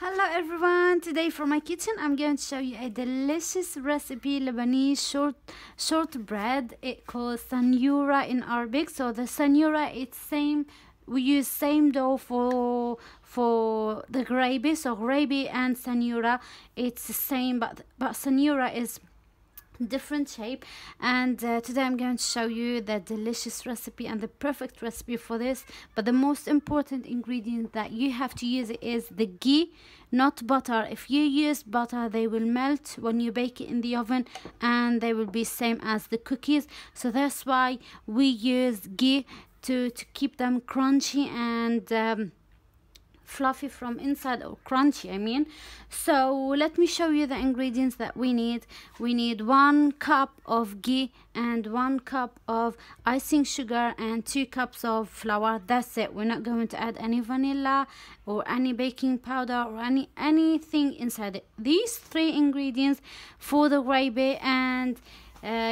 Hello everyone, today for my kitchen I'm going to show you a delicious recipe Lebanese shortbread. It calls sanyoura in Arabic. So the sanyoura, it's same, we use same dough for the ghraybeh. So ghraybeh and sanyoura, it's the same, but sanyoura is different shape. And today I'm going to show you the delicious recipe and the perfect recipe for this. But the most important ingredient that you have to use is the ghee, not butter. If you use butter, they will melt when you bake it in the oven and they will be same as the cookies. So that's why we use ghee to keep them crunchy and fluffy from inside, or crunchy I mean. So let me show you the ingredients that we need. We need 1 cup of ghee and 1 cup of icing sugar and 2 cups of flour. That's it. We're not going to add any vanilla or any baking powder or anything inside it. These 3 ingredients for the ghraybeh, and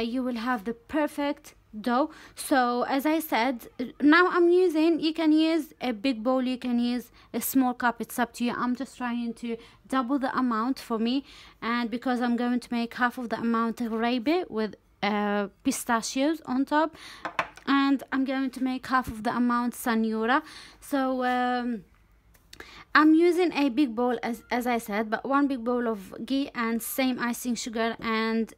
you will have the perfect dough. So as I said, now I'm using, you can use a big bowl, you can use a small cup, it's up to you. I'm just trying to double the amount for me, and because I'm going to make half of the amount of ghraybeh with pistachios on top, and I'm going to make half of the amount sanyoura. So I'm using a big bowl as I said, but 1 big bowl of ghee and same icing sugar and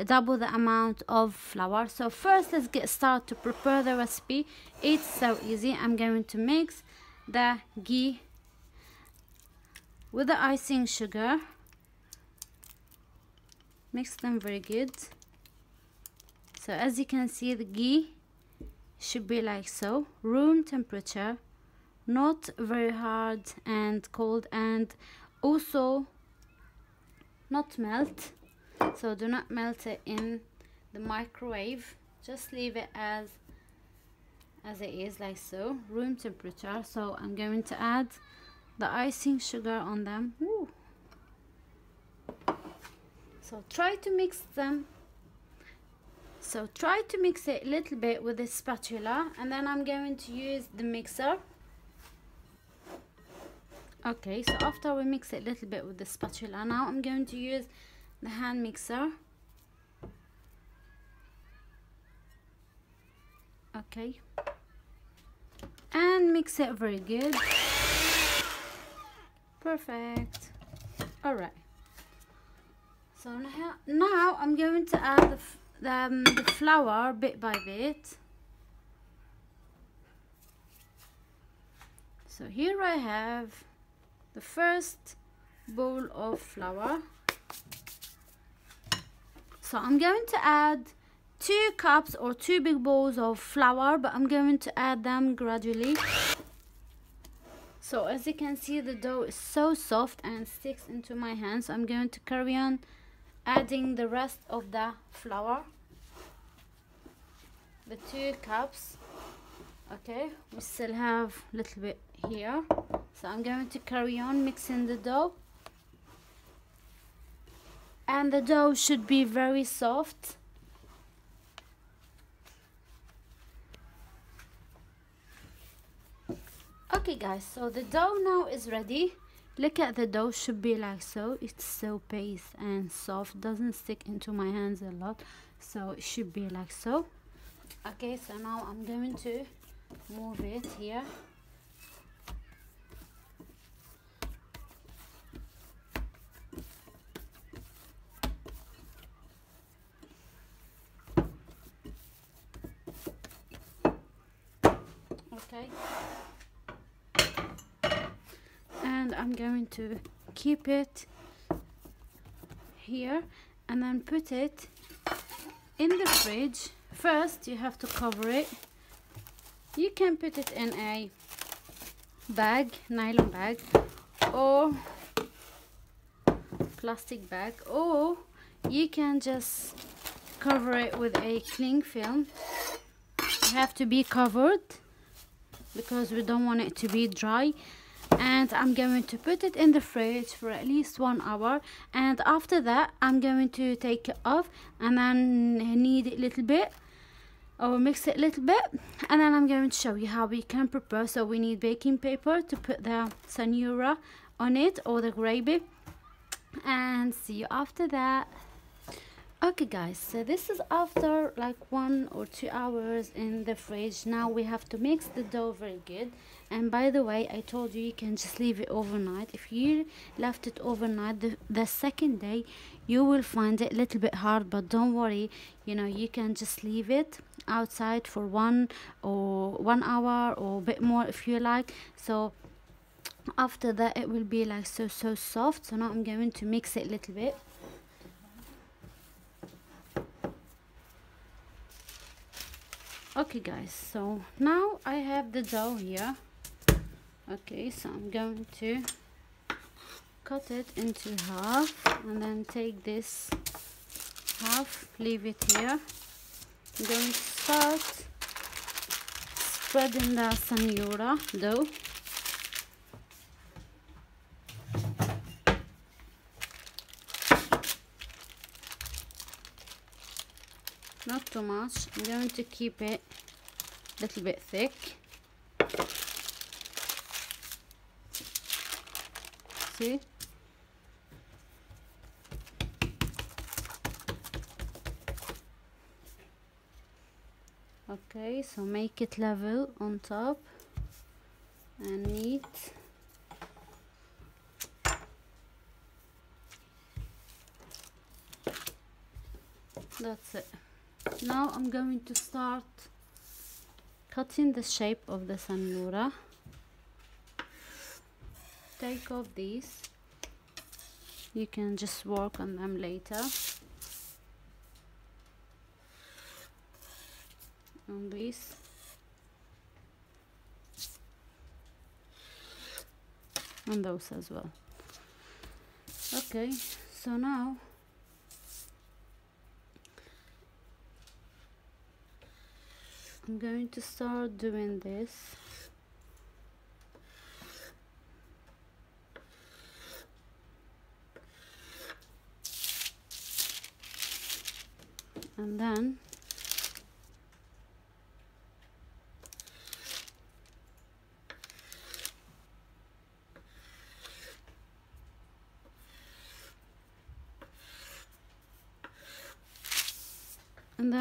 double the amount of flour. So first let's get started to prepare the recipe. It's so easy. I'm going to mix the ghee with the icing sugar, mix them very good. So as you can see, the ghee should be like so, room temperature, not very hard and cold, and also not melt. So do not melt it in the microwave, just leave it as it is, like so, room temperature. So I'm going to add the icing sugar on them. Ooh. So try to mix them. So try to mix it a little bit with a spatula, and then I'm going to use the mixer. Okay, so after we mix it a little bit with the spatula, now I'm going to use the hand mixer. Okay, and mix it very good. Perfect. All right, so now I'm going to add the flour bit by bit. So here I have the first bowl of flour. So I'm going to add 2 cups or 2 big bowls of flour, but I'm going to add them gradually. So as you can see, the dough is so soft and sticks into my hands. So I'm going to carry on adding the rest of the flour, the 2 cups. Okay, we still have a little bit here, so I'm going to carry on mixing the dough, and the dough should be very soft. Okay guys, so the dough now is ready. Look at the dough, should be like so. It's so paste and soft, doesn't stick into my hands a lot, so it should be like so. Okay, so now I'm going to move it here. Okay, and I'm going to keep it here and then put it in the fridge. First you have to cover it. You can put it in a bag, nylon bag or plastic bag, or you can just cover it with a cling film. You have to be covered because we don't want it to be dry. And I'm going to put it in the fridge for at least 1 hour, and after that I'm going to take it off and then knead it a little bit or mix it a little bit, and then I'm going to show you how we can prepare. So we need baking paper to put the sanyoura on it, or the ghraybeh, and see you after that. Okay guys, so this is after like 1 or 2 hours in the fridge. Now we have to mix the dough very good. And by the way, I told you can just leave it overnight. If you left it overnight, the second day you will find it a little bit hard, but don't worry, you know, you can just leave it outside for 1 hour or a bit more if you like. So after that it will be like so soft. So now I'm going to mix it a little bit. Okay guys, so now I have the dough here. Okay, so I'm going to cut it into half and then take this half, leave it here. I'm going to start spreading the sanyoura dough. Not too much. I'm going to keep it a little bit thick. See? Okay, so make it level on top and neat. That's it. Now I'm going to start cutting the shape of the sanyoura. Take off these. You can just work on them later. On these. And those as well. Okay, so now I'm going to start doing this. And then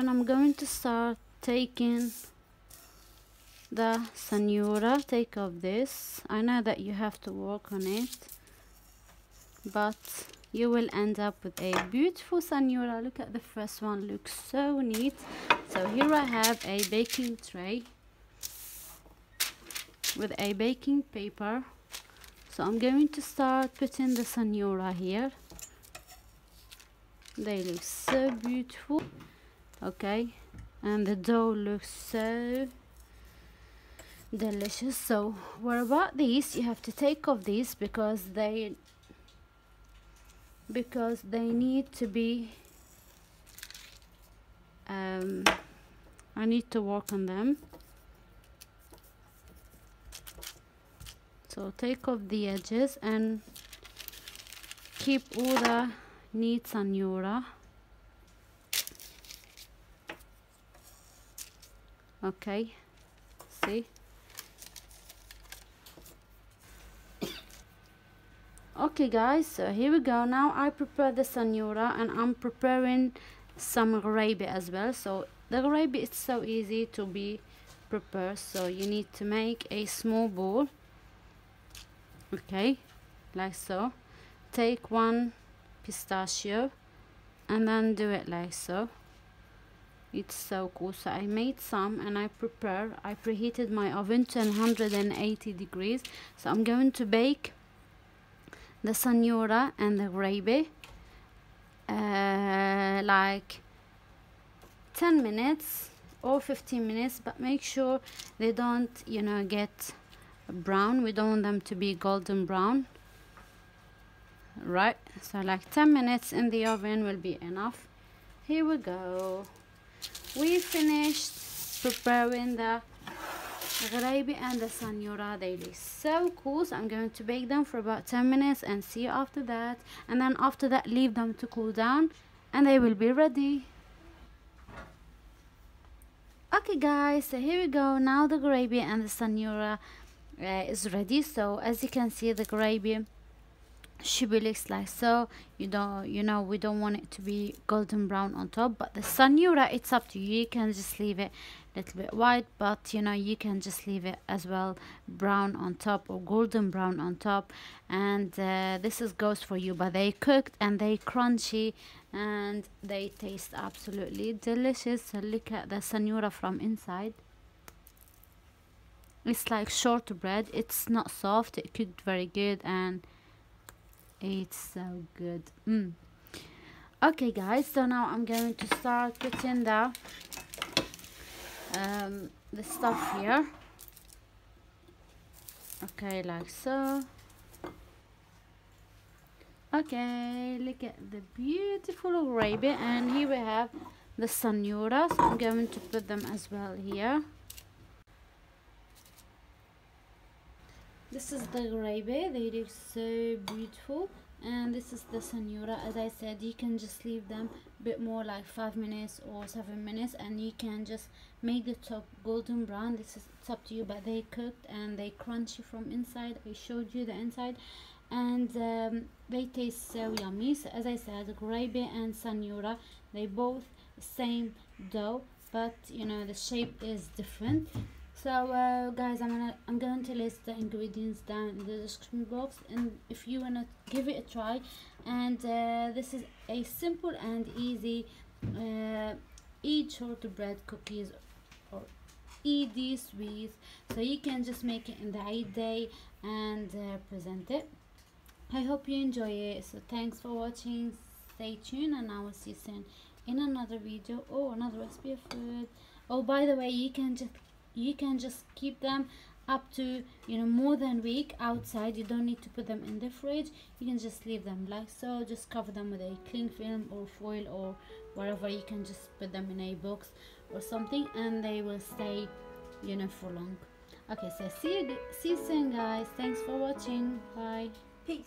I'm going to start taking the sanyoura. Take off this. I know that you have to work on it, but you will end up with a beautiful sanyoura. Look at the first one, looks so neat. So here I have a baking tray with a baking paper. So I'm going to start putting the sanyoura here. They look so beautiful. Okay, and the dough looks so delicious. So what about these? You have to take off these because they need to be I need to work on them. So take off the edges and keep all the neat sanyoura. Okay, see? Okay guys, so here we go. Now I prepare the sanyoura and I'm preparing some ghraybeh as well. So the ghraybeh is so easy to be prepared. So you need to make a small bowl. Okay, like so. Take 1 pistachio and then do it like so. It's so cool. So I made some and I preheated my oven to 180 degrees. So I'm going to bake the sanyoura and the ghraybeh like 10 minutes or 15 minutes, but make sure they don't, you know, get brown. We don't want them to be golden brown, right? So like 10 minutes in the oven will be enough. Here we go. We finished preparing the ghraybeh and the sanyoura. They look so cool. So I'm going to bake them for about 10 minutes and see you after that. And then after that, leave them to cool down and they will be ready. Okay guys, so here we go. Now the ghraybeh and the sanyoura is ready. So as you can see, the ghraybeh should be looks like so. We don't want it to be golden brown on top, but the sanyoura, it's up to you. You can just leave it a little bit white, but you can just leave it as well brown on top or golden brown on top. And this is goes for you, but they cooked and they crunchy and they taste absolutely delicious. So look at the sanyoura from inside. It's like shortbread. It's not soft, it cooked very good and it's so good. Okay guys, so now I'm going to start putting the stuff here. Okay, like so. Okay, look at the beautiful ghraybeh, and here we have the sanyoura, so I'm going to put them as well here. This is the ghraybeh, they look so beautiful. And this is the sanyoura. As I said, you can just leave them a bit more, like 5 minutes or 7 minutes, and you can just make the top golden brown. This is, it's up to you, but they cooked and they crunchy from inside. I showed you the inside, and they taste so yummy. So as I said, ghraybeh and sanyoura, they both same dough, but the shape is different. So guys, I'm going to list the ingredients down in the description box, and if you wanna give it a try. And this is a simple and easy eat shortbread cookies or eat these sweets, so you can just make it in the Eid day and present it. I hope you enjoy it. So thanks for watching, stay tuned, and I will see you soon in another video or another recipe of food. Oh, by the way, you can just keep them up to more than a week outside. You don't need to put them in the fridge. You can just leave them like so. Just cover them with a cling film or foil or whatever. You can just put them in a box or something, and they will stay for long. Okay, so see you soon guys. Thanks for watching. Bye. Peace.